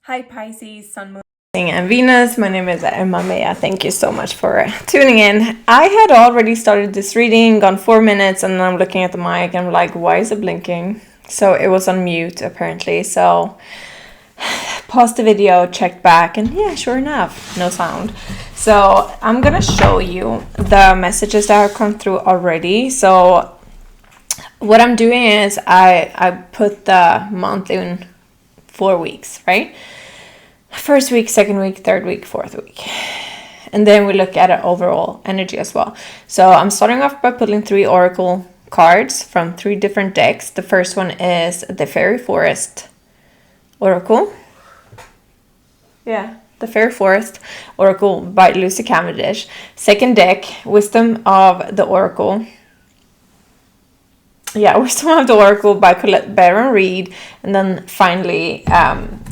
Hi Pisces, Sun, Moon, and Venus. My name is Mejah. Thank you so much for tuning in. I had already started this reading, gone 4 minutes, and I'm looking at the mic and I'm like, why is it blinking? So it was on mute apparently. So paused the video, checked back, and yeah, sure enough, no sound. So I'm gonna show you the messages that have come through already. So what I'm doing is I put the month in 4 weeks, right? First week, second week, third week, fourth week. And then we look at it overall energy as well. So I'm starting off by pulling 3 oracle cards from 3 different decks. The first one is the Fairy Forest Oracle. Yeah, the Fairy Forest Oracle by Lucy Cavendish. Second deck, Wisdom of the Oracle. Yeah, Wisdom of the Oracle by Colette Baron Reed. And then finally,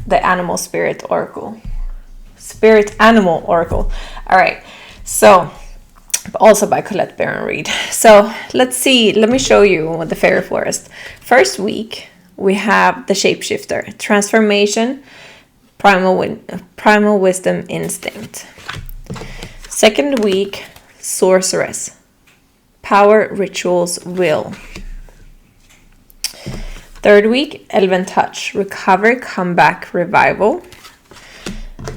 the Animal Spirit Oracle. Spirit Animal Oracle. All right. So, also by Colette Baron Reed. So, let's see. Let me show you the Fairy Forest. First week, we have the Shapeshifter. Transformation. Primal Wisdom Instinct. Second week, Sorceress. Power, Rituals, Will. Third week, Elven Touch, Recovery, Comeback, Revival.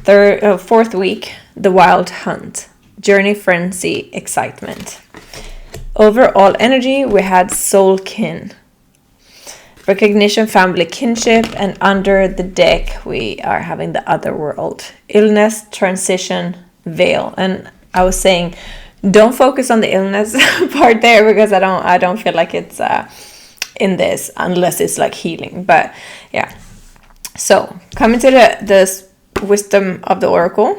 Fourth week, The Wild Hunt, Journey, Frenzy, Excitement. Overall energy, we had Soul Kin, Recognition, Family, Kinship, and under the deck, we are having the Other World, Illness, Transition, Veil. And I was saying, don't focus on the illness part there because I don't feel like it's in this unless it's like healing. But yeah, so coming to the Wisdom of the Oracle.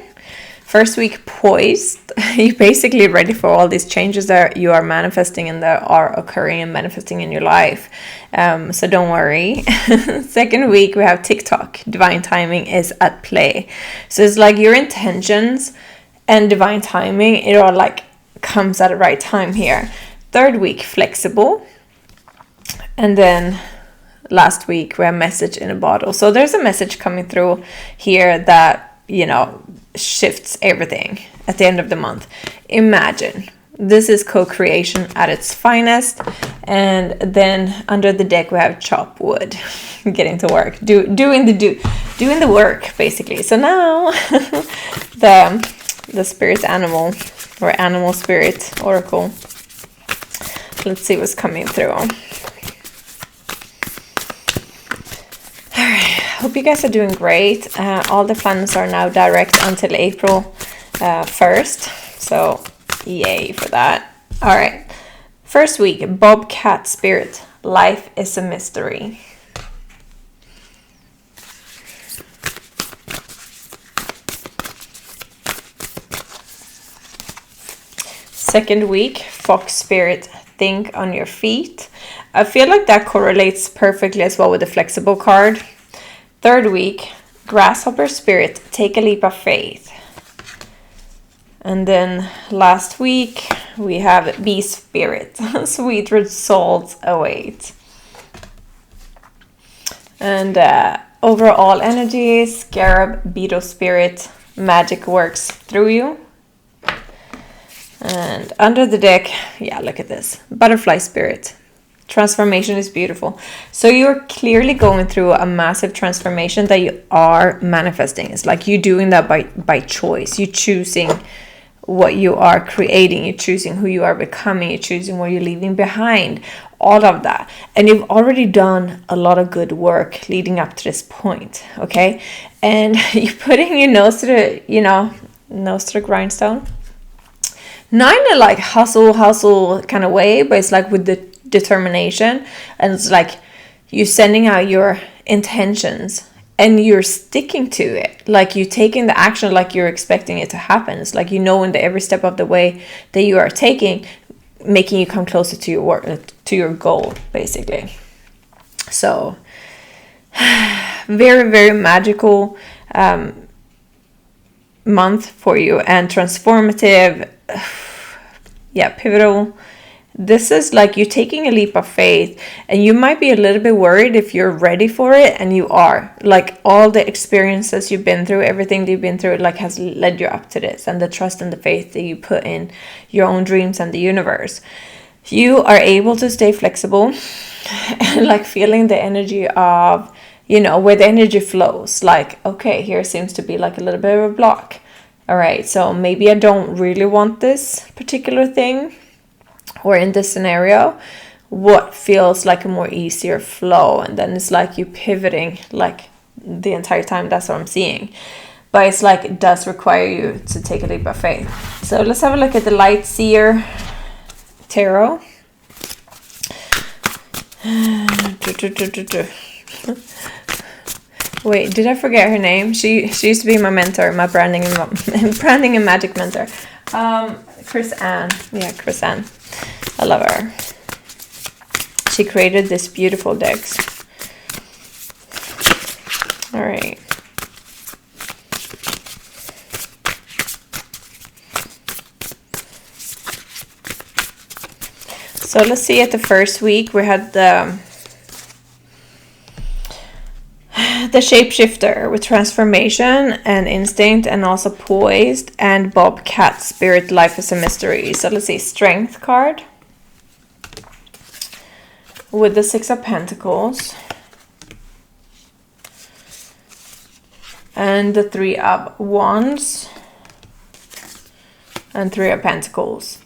First week, Poised. You're basically ready for all these changes that you are manifesting and that are occurring and manifesting in your life. So don't worry. Second week, we have TikTok. Divine timing is at play. So it's like your intentions and divine timing, it all like comes at the right time here. Third week, Flexible. And then last week we have Message in a Bottle. So there's a message coming through here that, you know, shifts everything at the end of the month. Imagine. This is co-creation at its finest. And then under the deck we have Chop Wood. Getting to work. Doing the work basically. So now the spirit animal or animal spirit oracle. Let's see what's coming through. Hope you guys are doing great. All the funds are now direct until April 1st. So yay for that. All right. First week, Bobcat Spirit. Life is a mystery. Second week, Fox Spirit. Think on your feet. I feel like that correlates perfectly as well with the Flexible card. Third week, Grasshopper Spirit, Take a Leap of Faith. And then last week, we have Bee Spirit, Sweet Results Await. And overall energy, Scarab, Beetle Spirit, Magic works through you. And under the deck, yeah, look at this, Butterfly Spirit. Transformation is beautiful. So you're clearly going through a massive transformation that you are manifesting. It's like you're doing that by choice. You're choosing what you are creating. You're choosing who you are becoming. You're choosing what you're leaving behind. All of that. And you've already done a lot of good work leading up to this point. Okay. And you're putting your nose to the grindstone. Not in a like hustle kind of way, but it's like with the determination, and it's like you're sending out your intentions and you're sticking to it, like you're taking the action like you're expecting it to happen. It's like in the every step of the way that you are taking, making you come closer to your work, to your goal basically. So very, very magical month for you and transformative. Yeah, pivotal. this is like you're taking a leap of faith, and you might be a little bit worried if you're ready for it, and you are. Like all the experiences you've been through, everything that you've been through, like has led you up to this, and the trust and the faith that you put in your own dreams and the universe. You are able to stay flexible and like feeling the energy of, you know, where the energy flows. Like, okay, here seems to be like a little bit of a block. All right, so maybe I don't really want this particular thing, or in this scenario, what feels like a more easier flow. And then it's like you pivoting like the entire time. That's what I'm seeing. But it's like it does require you to take a leap of faith. So let's have a look at the Light Seer Tarot. Wait, did I forget her name? She used to be my mentor, my branding and magic mentor. Chris Ann. Yeah, Chris Ann. I love her. She created this beautiful decks. All right. So let's see, at the first week we had the Shapeshifter with transformation and instinct, and also poised, and Bobcat Spirit, life is a mystery. So let's see, Strength card with the 6 of Pentacles and the 3 of Wands and 3 of Pentacles.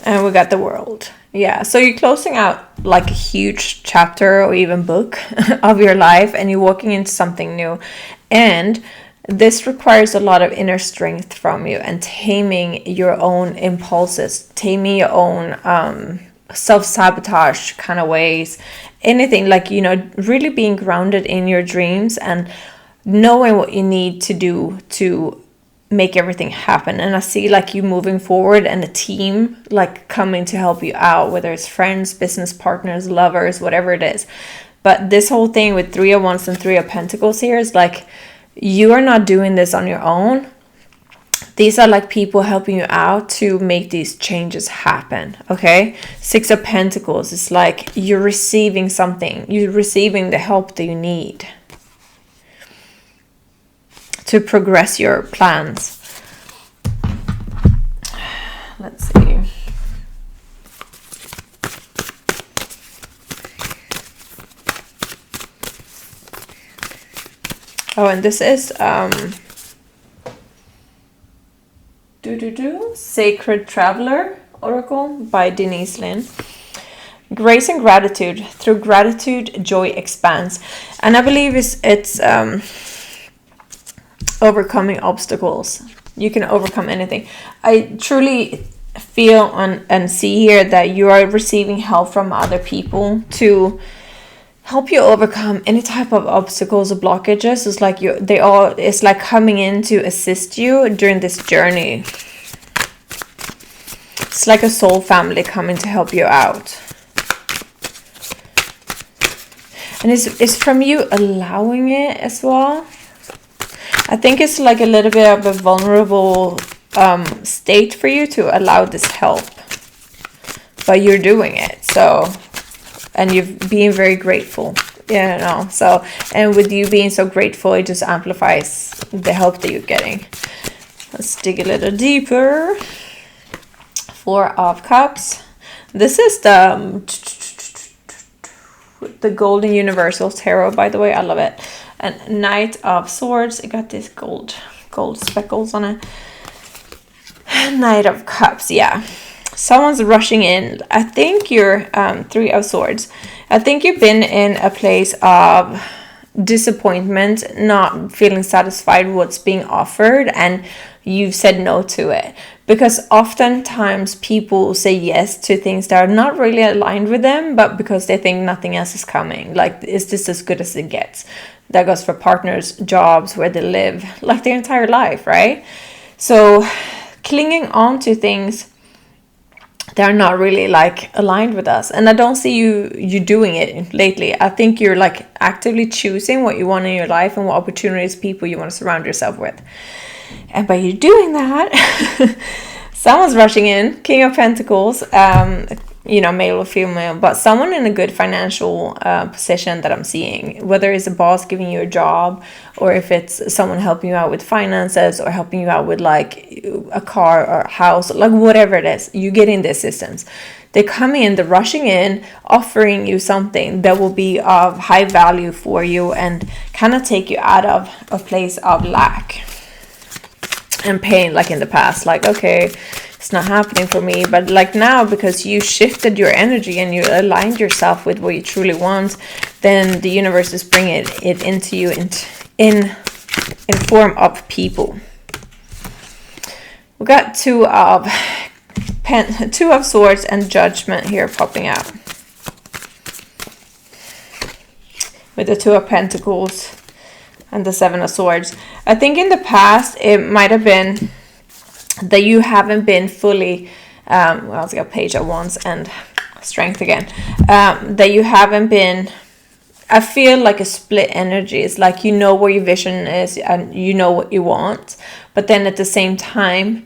And we got the World. Yeah, so you're closing out like a huge chapter or even book of your life, and you're walking into something new. And this requires a lot of inner strength from you, and taming your own impulses, taming your own self-sabotage kind of ways. Anything like, you know, really being grounded in your dreams and knowing what you need to do to make everything happen. And I see like you moving forward, and a team like coming to help you out, whether it's friends, business partners, lovers, whatever it is. But this whole thing with 3 of Wands and 3 of Pentacles here is like you are not doing this on your own. These are like people helping you out to make these changes happen. Okay, 6 of Pentacles is like you're receiving something, you're receiving the help that you need to progress your plans. Let's see. Oh, and this is Sacred Traveler Oracle by Denise Lynn. Grace and gratitude. Through gratitude, joy expands. And I believe it's overcoming obstacles. You can overcome anything. I truly feel and see here that you are receiving help from other people to help you overcome any type of obstacles or blockages. It's like it's like coming in to assist you during this journey. It's like a soul family coming to help you out. And it's from you allowing it as well. I think it's like a little bit of a vulnerable state for you to allow this help, but you're doing it. So, and you're being very grateful, you know. So, and with you being so grateful, it just amplifies the help that you're getting. Let's dig a little deeper. 4 of Cups. This is the Golden Universal Tarot, by the way. I love it. And Knight of Swords. It got these gold speckles on it. Knight of Cups. Yeah, someone's rushing in. I think you're 3 of Swords. I think you've been in a place of disappointment, not feeling satisfied with what's being offered, and you've said no to it. Because oftentimes people say yes to things that are not really aligned with them, but because they think nothing else is coming. Like, is this as good as it gets? That goes for partners, jobs, where they live, like their entire life, right? So clinging on to things that are not really like aligned with us. And I don't see you doing it lately. I think you're like actively choosing what you want in your life and what opportunities, people you want to surround yourself with. And by you doing that, Someone's rushing in, King of Pentacles, male or female, but someone in a good financial position that I'm seeing, whether it's a boss giving you a job, or if it's someone helping you out with finances, or helping you out with like a car or a house, like whatever it is, you get in the assistance. They come in, they're rushing in, offering you something that will be of high value for you and kind of take you out of a place of lack and pain, like in the past. Like, okay, it's not happening for me, but like now, because you shifted your energy and you aligned yourself with what you truly want, then the universe is bringing it into you in form of people. We got two of Swords and Judgment here popping out, with the Two of Pentacles and the Seven of Swords. I think in the past it might have been that you haven't been fully let's go Page of Wands and Strength again, that you haven't been, I feel like a split energy. It's like you know where your vision is and you know what you want, but then at the same time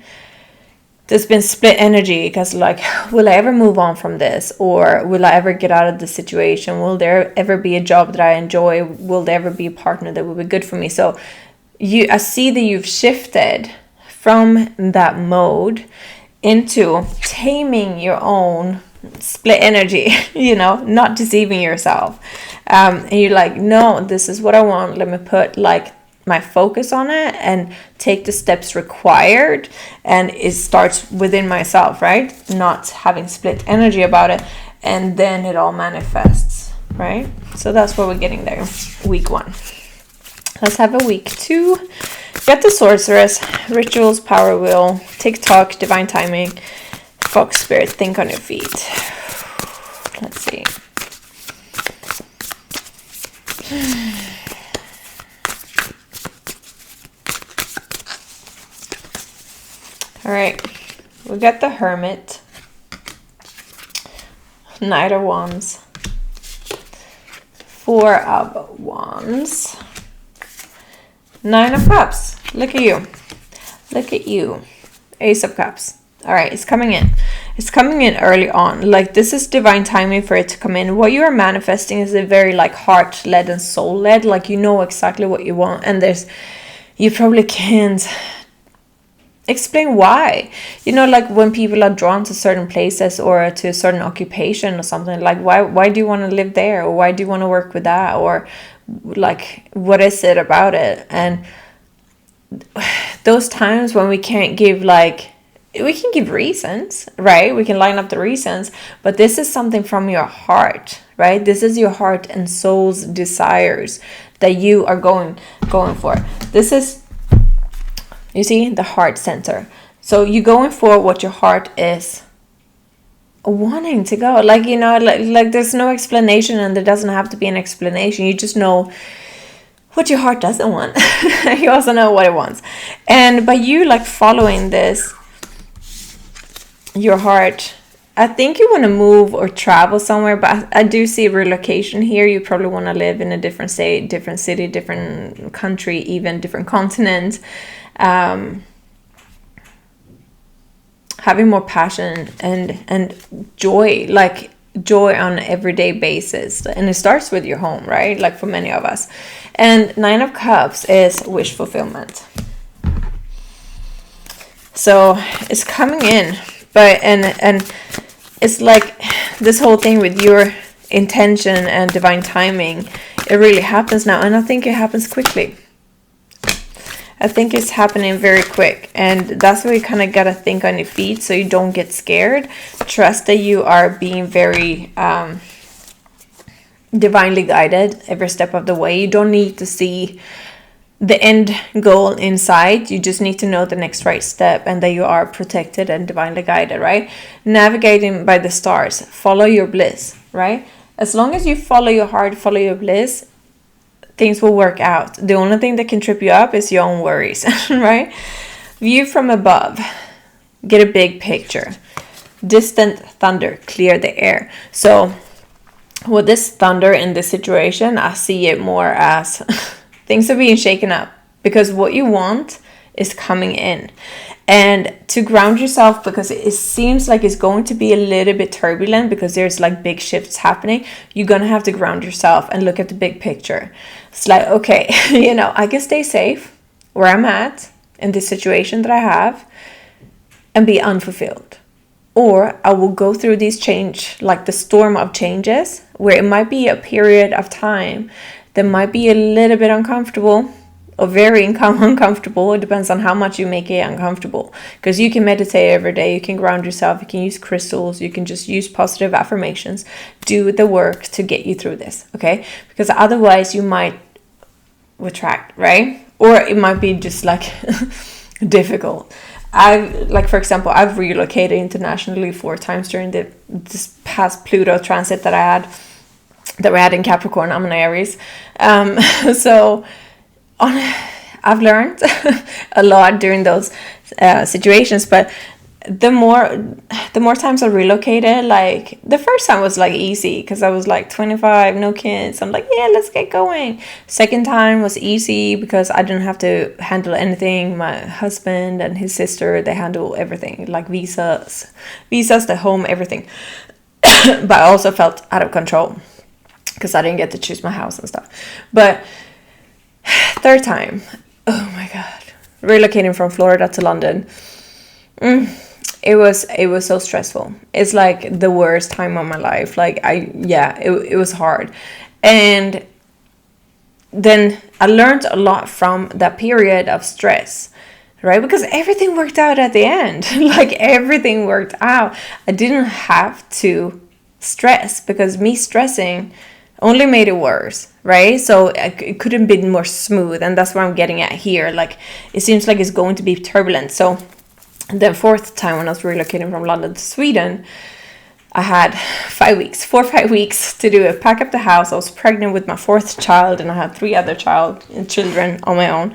there's been split energy, because like, will I ever move on from this, or will I ever get out of the situation? Will there ever be a job that I enjoy? Will there ever be a partner that will be good for me? So I see that you've shifted from that mode into taming your own split energy, not deceiving yourself. And you're like, no, this is what I want. Let me put like my focus on it and take the steps required, and it starts within myself, right? Not having split energy about it, and then it all manifests, right? So that's what we're getting there. Week 1. Let's have a week 2. Get the Sorceress, Rituals, Power Wheel, TikTok, Divine Timing, Fox Spirit, Think on Your Feet. Let's see. All right, we got the Hermit, Knight of Wands, Four of Wands, Nine of Cups. Look at you. Look at you. Ace of Cups. All right, it's coming in. It's coming in early on. Like, this is divine timing for it to come in. What you are manifesting is a very like heart-led and soul-led. Like, you know exactly what you want, and you probably can't explain why. Like when people are drawn to certain places or to a certain occupation or something, like why do you want to live there, or why do you want to work with that, or like what is it about it? And those times when we can't give, like, we can give reasons, right? We can line up the reasons, but this is something from your heart, right? This is your heart and soul's desires that you are going for. This is, you see, the heart center. So you're going for what your heart is wanting to go. Like, like there's no explanation, and there doesn't have to be an explanation. You just know what your heart doesn't want. You also know what it wants. And by you like following this, your heart, I think you want to move or travel somewhere, but I do see relocation here. You probably want to live in a different state, different city, different country, even different continent. Having more passion and joy, like joy on an everyday basis, and it starts with your home, right? Like for many of us. And Nine of Cups is wish fulfillment, so it's coming in. But and it's like this whole thing with your intention and divine timing, it really happens now, and I think it happens quickly. I think it's happening very quick, and that's where you kind of gotta think on your feet so you don't get scared. Trust that you are being very divinely guided every step of the way. You don't need to see the end goal in sight. You just need to know the next right step, and that you are protected and divinely guided, right? Navigating by the stars. Follow your bliss, right? As long as you follow your heart, follow your bliss, things will work out. The only thing that can trip you up is your own worries, right? View from above. Get a big picture. Distant thunder. Clear the air. So with this thunder in this situation, I see it more as things are being shaken up, because what you want is coming in. And to ground yourself, because it seems like it's going to be a little bit turbulent because there's like big shifts happening, you're going to have to ground yourself and look at the big picture. It's like, okay, I can stay safe where I'm at in this situation that I have and be unfulfilled. Or I will go through these like the storm of changes, where it might be a period of time that might be a little bit uncomfortable or very uncomfortable. It depends on how much you make it uncomfortable. Because you can meditate every day, you can ground yourself, you can use crystals, you can just use positive affirmations. Do the work to get you through this, okay? Because otherwise you might retract, right? Or it might be just like difficult. For example, I've relocated internationally 4 times during this past Pluto transit that we had in Capricorn. I'm an Aries. I've learned a lot during those situations, but the more times I relocated, like the first time was like easy because I was like 25, no kids. I'm like, yeah, let's get going. Second time was easy because I didn't have to handle anything. My husband and his sister, they handle everything, like visas, the home, everything. But I also felt out of control because I didn't get to choose my house and stuff. But third time, oh my God, relocating from Florida to London. It was so stressful. It's like the worst time of my life. It was hard. And then I learned a lot from that period of stress, right? Because everything worked out at the end. Like everything worked out. I didn't have to stress, because me stressing only made it worse, right? So it couldn't be more smooth. And that's what I'm getting at here. Like it seems like it's going to be turbulent. So the fourth time when I was relocating from London to Sweden, I had 5 weeks, 4 or 5 weeks to do it, pack up the house. I was pregnant with my 4th child, and I had 3 other children on my own.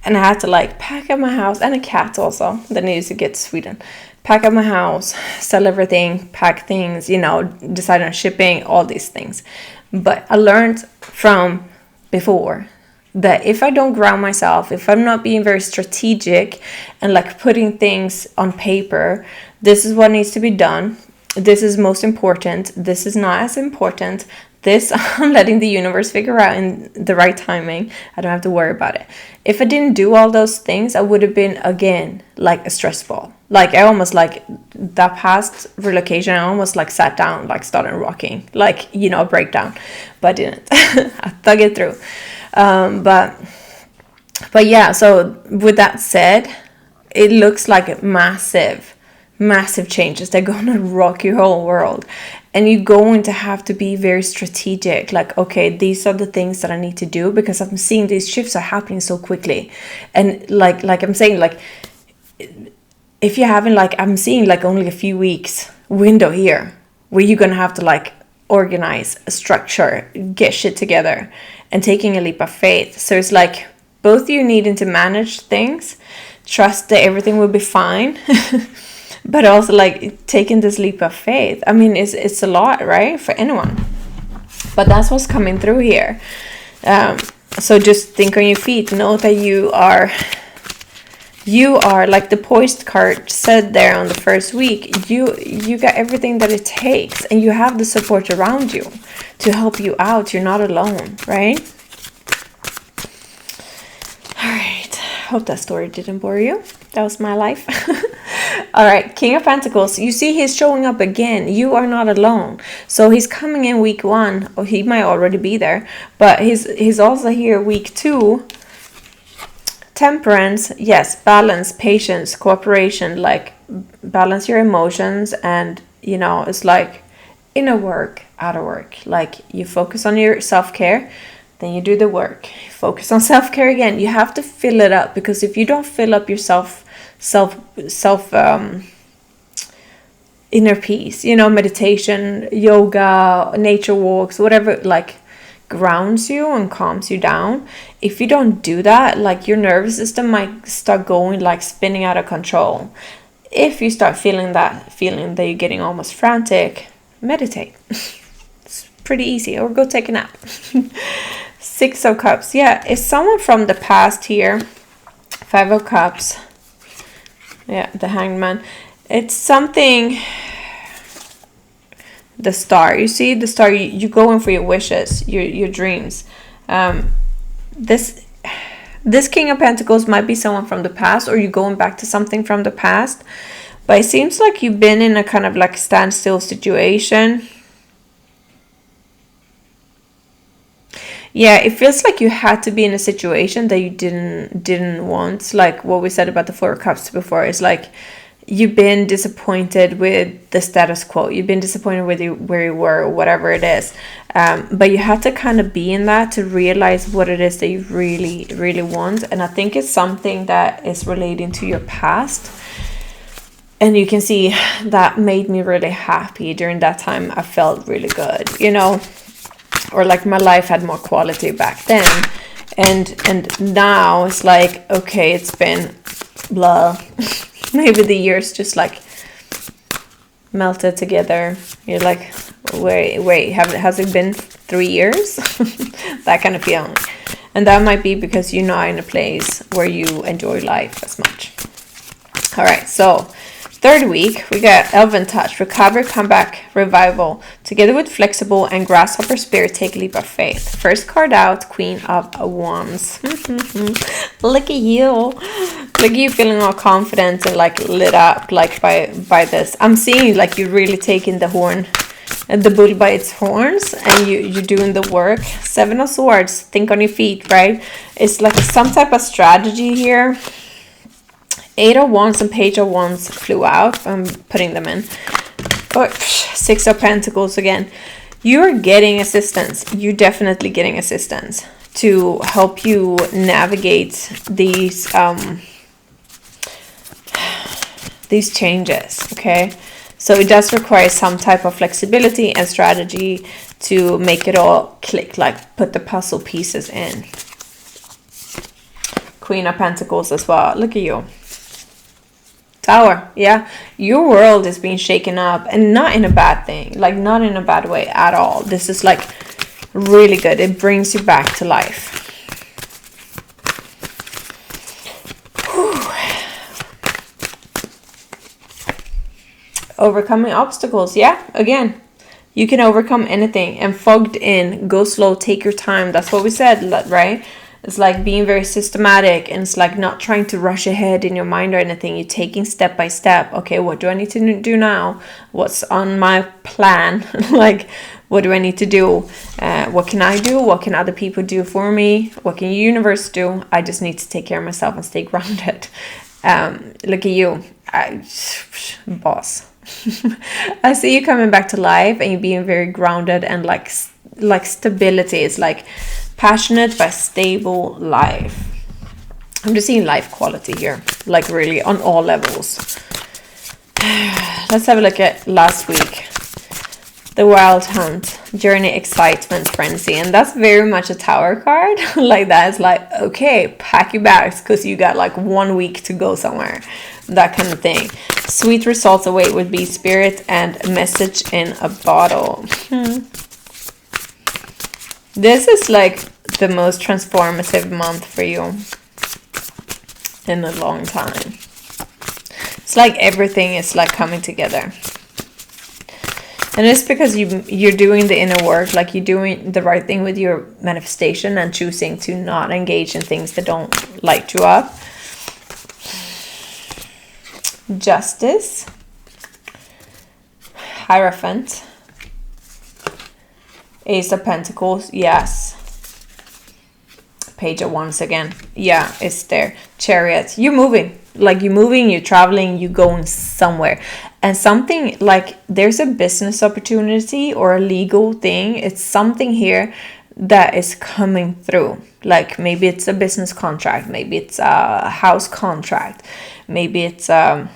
And I had to like pack up my house, and a cat also that needed to get to Sweden. Pack up my house, sell everything, pack things, decide on shipping, all these things. But I learned from before that if I don't ground myself, if I'm not being very strategic and like putting things on paper, this is what needs to be done. This is most important. This is not as important. This I'm letting the universe figure out in the right timing. I don't have to worry about it. If I didn't do all those things, I would have been again like a stress ball. Like I almost like that past relocation, I almost like sat down, like started rocking, like, a breakdown, but I didn't. I thug it through. But yeah, so with that said, it looks like massive changes. They're going to rock your whole world. And you're going to have to be very strategic. Like, okay, these are the things that I need to do, because I'm seeing these shifts are happening so quickly. And like I'm saying, like, if you're having like, I'm seeing like only a few weeks window here where you're going to have to like organize, structure, get shit together, and taking a leap of faith. So it's like both you needing to manage things, trust that everything will be fine, but also like taking this leap of faith. I mean, it's a lot, right, for anyone. But that's what's coming through here. So just think on your feet. Know that you are like the poised card said there on the first week. You got everything that it takes, and you have the support around you to help you out. You're not alone, right? All right. Hope that story didn't bore you. That was my life. All right, King of Pentacles. You see he's showing up again. You are not alone. So he's coming in week 1, or he might already be there, but he's also here week 2. Temperance, yes, balance, patience, cooperation, like balance your emotions, and it's like inner work, outer work. Like you focus on your self-care, then you do the work. Focus on self-care again. You have to fill it up, because if you don't fill up your self inner peace, meditation, yoga, nature walks, whatever, like grounds you and calms you down. If you don't do that, like your nervous system might start going like spinning out of control. If you start feeling that you're getting almost frantic, meditate. It's pretty easy. Or go take a nap. 6 of Cups. Yeah, it's someone from the past here. 5 of Cups. Yeah, the Hanged Man. It's something... The Star. You see, the Star, you going for your wishes, your dreams. This King of Pentacles might be someone from the past, or you're going back to something from the past. But it seems like you've been in a kind of like standstill situation. Yeah, it feels like you had to be in a situation that you didn't want. Like what we said about the Four of Cups before. It's like you've been disappointed with the status quo. You've been disappointed with where you were, or whatever it is. But you had to kind of be in that to realize what it is that you really, really want. And I think it's something that is relating to your past. And you can see that made me really happy. During that time, I felt really good, you know, or like my life had more quality back then. And now it's like, okay, it's been blah. Maybe the years just like melted together. You're like, wait, has it been 3 years? That kind of feeling. And that might be because you're not in a place where you enjoy life as much. All right, so third week, we got Elven Touch, Recover, Comeback, Revival. Together with Flexible and Grasshopper Spirit, Take a Leap of Faith. First card out, Queen of Wands. Look at you. Look at you feeling all confident and like lit up like by this. I'm seeing like you're really taking the bull by its horns, and you're doing the work. Seven of Swords, think on your feet, right? It's like some type of strategy here. Eight of Wands and Page of Wands flew out. I'm putting them in. Oh, Six of Pentacles again. You're getting assistance. You're definitely getting assistance to help you navigate these changes, okay? So it does require some type of flexibility and strategy to make it all click, like put the puzzle pieces in. Queen of Pentacles as well. Look at you. Tower, yeah. Your world is being shaken up, and not in a bad thing, like not in a bad way at all. This is like really good. It brings you back to life. Overcoming obstacles, yeah, again, you can overcome anything. And fogged in, go slow, take your time. That's what we said, right? It's like being very systematic, and it's like not trying to rush ahead in your mind or anything. You're taking step by step. Okay, what do I need to do now? What's on my plan? Like, what do I need to do? What can I do? What can other people do for me? What can the universe do? I just need to take care of myself and stay grounded. Look at you, boss. I see you coming back to life, and you being very grounded, and like stability. It's like passionate but stable life. I'm just seeing life quality here, like really on all levels. Let's have a look at last week. The Wild Hunt, Journey, Excitement, Frenzy. And that's very much a Tower card. Like that. It's like, okay, pack your bags because you got like 1 week to go somewhere. That kind of thing. Sweet results await with Bee Spirit, and a message in a bottle. This is like the most transformative month for you in a long time. It's like everything is like coming together. And it's because you're doing the inner work, like you're doing the right thing with your manifestation and choosing to not engage in things that don't light you up. Justice. Hierophant. Ace of Pentacles, yes. Page of Wands again. Yeah, it's there. Chariot. You're moving. Like you're moving, you're traveling, you're going somewhere. And something like there's a business opportunity or a legal thing. It's something here that is coming through. Like maybe it's a business contract. Maybe it's a house contract. Maybe it's a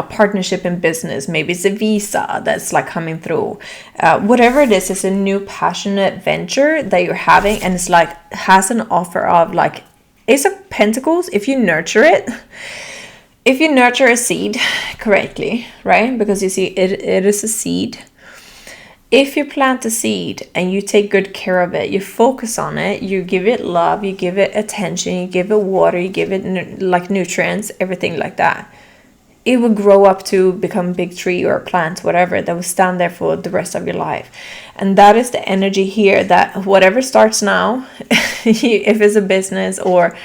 partnership in business. Maybe it's a visa that's like coming through. Whatever it is, it's a new passionate venture that you're having, and it's like has an offer of like Ace of Pentacles. If you nurture it, if you nurture a seed correctly, right? Because you see, it is a seed. If you plant a seed and you take good care of it, you focus on it, you give it love, you give it attention, you give it water, you give it like nutrients, everything like that, it will grow up to become a big tree or a plant, whatever, that will stand there for the rest of your life. And that is the energy here, that whatever starts now, if it's a business or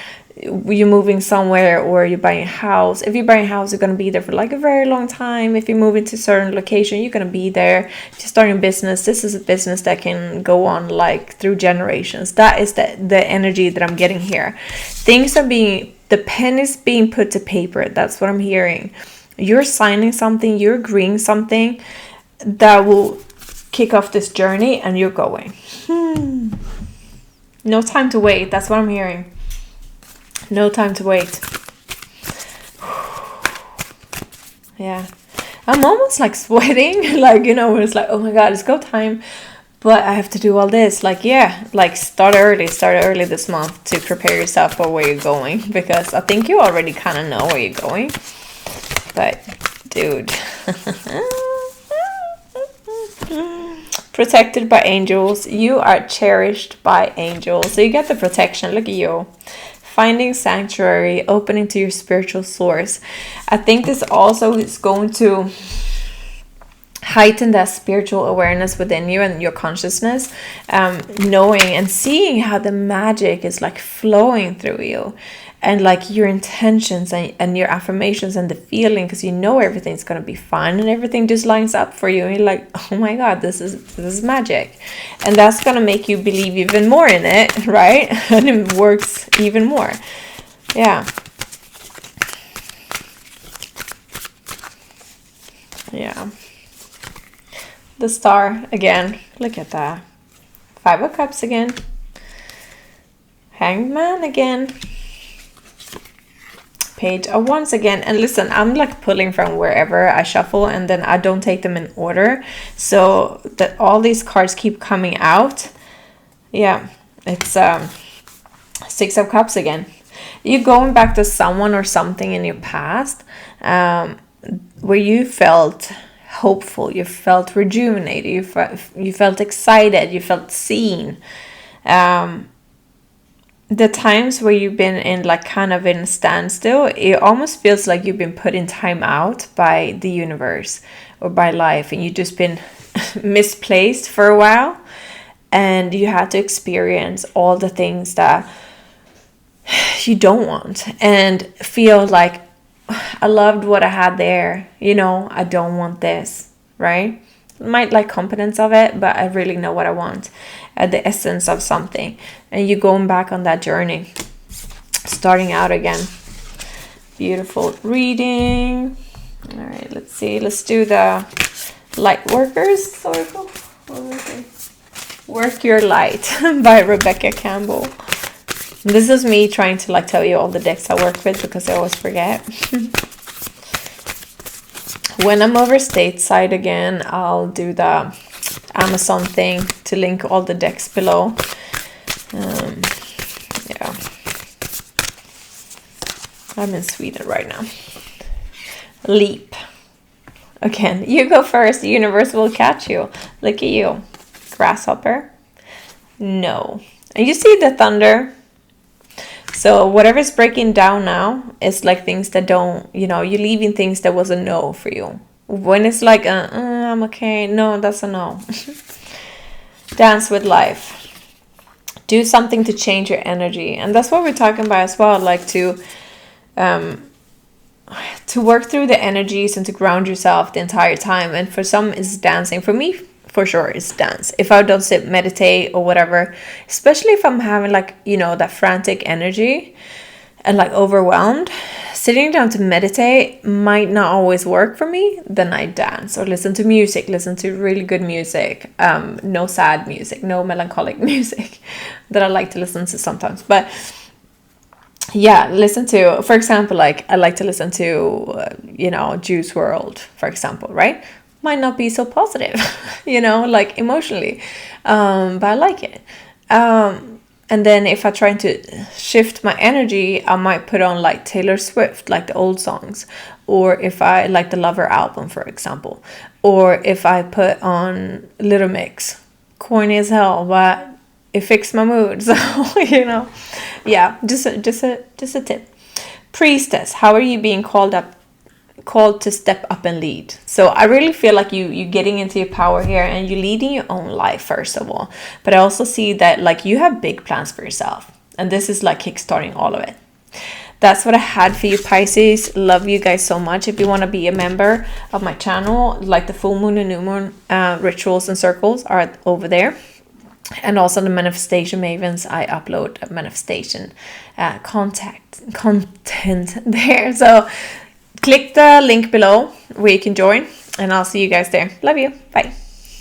you're moving somewhere or you're buying a house. If you're buying a house, you're going to be there for like a very long time. If you're moving to a certain location, you're going to be there. If you're starting a business, this is a business that can go on like through generations. That is the energy that I'm getting here. Things are the pen is being put to paper. That's what I'm hearing. You're signing something, you're agreeing something that will kick off this journey, and you're going. No time to wait. That's what I'm hearing. No time to wait. Yeah. I'm almost like sweating. Like, you know, it's like, oh my God, it's go time. But I have to do all this. Like, yeah, like start early this month to prepare yourself for where you're going. Because I think you already kind of know where you're going. But, dude. Protected by angels. You are cherished by angels. So you get the protection. Look at you. Finding sanctuary, opening to your spiritual source. I think this also is going to heighten that spiritual awareness within you and your consciousness, knowing and seeing how the magic is like flowing through you, and like your intentions and your affirmations and the feeling, because you know everything's going to be fine and everything just lines up for you, and you're like, oh my God, this is magic. And that's going to make you believe even more in it, right? And it works even more. Yeah. Yeah. The star again. Look at that. 5 of Cups again. Hanged Man again. Page of Wands again. And listen, I'm like pulling from wherever I shuffle, and then I don't take them in order, so that all these cards keep coming out. Yeah, it's 6 of Cups again. You're going back to someone or something in your past, where you felt hopeful, you felt rejuvenated, you felt excited, you felt seen. The times where you've been in like kind of in a standstill, it almost feels like you've been put in time out by the universe or by life, and you've just been misplaced for a while, and you had to experience all the things that you don't want and feel like, I loved what I had there, you know, I don't want this, right? Might like competence of it, but I really know what I want, the essence of something. And you're going back on that journey, starting out again. Beautiful reading. All right, let's see. Let's do the light workers. Work Your Light by Rebecca Campbell. This is me trying to like tell you all the decks I work with, because I always forget. When I'm over stateside again, I'll do the Amazon thing to link all the decks below. Yeah. I'm in Sweden right now. Leap. Again, you go first. The universe will catch you. Look at you. Grasshopper. No. And you see the thunder? So whatever's breaking down now is like things that don't, you know, you're leaving things that was a no for you. When it's like, I'm okay. No, that's a no. Dance with life. Do something to change your energy. And that's what we're talking about as well. Like to work through the energies and to ground yourself the entire time. And for some it's dancing. For me, for sure, it's dance. If I don't sit, meditate or whatever, especially if I'm having like, you know, that frantic energy and like overwhelmed, sitting down to meditate might not always work for me. Then I dance or listen to music, listen to really good music. No sad music, no melancholic music that I like to listen to sometimes. But yeah, listen to, for example, like I like to listen to, you know, Juice WRLD, for example, right? Might not be so positive, you know, like emotionally, but I like it. And then if I try to shift my energy, I might put on like Taylor Swift, like the old songs, or if I like the Lover album, for example, or if I put on Little Mix. Corny as hell, but it fixed my mood. So, yeah, just a tip. Priestess, how are you being called to step up and lead? So I really feel like you getting into your power here, and you leading your own life first of all. But I also see that like you have big plans for yourself, and this is like kickstarting all of it. That's what I had for you, Pisces. Love you guys so much. If you want to be a member of my channel, like the full moon and new moon rituals and circles are over there. And also the manifestation mavens, I upload manifestation content there. So click the link below where you can join, and I'll see you guys there. Love you. Bye.